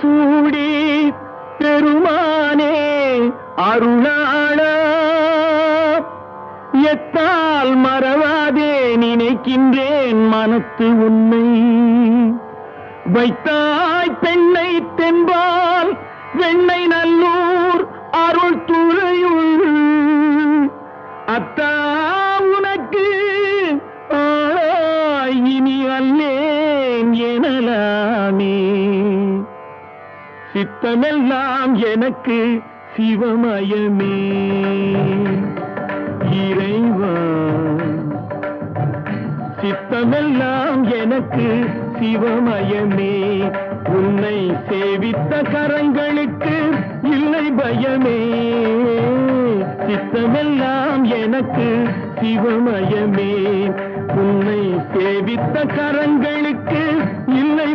சூடி பெருமானே அருளாளா எத்தால் மறவாதே நினைக்கின்றேன் மனத்து உன்னை வைத்தாய் பெண்ணை தென்பால் வெண்ணை நல்லூர் அருள் துறையுள் அத்தா உனக்கு இனி அல்லேன் எனலாமே சித்தமெல்லாம் எனக்கு சிவமயமே இறைவா சித்தமெல்லாம் எனக்கு சிவமயமே உன்னை சேவித்த கரங்களுக்கு இல்லை பயமே சித்தமெல்லாம் எனக்கு சிவமயமே உன்னை சேவித்த கரங்களுக்கு இல்லை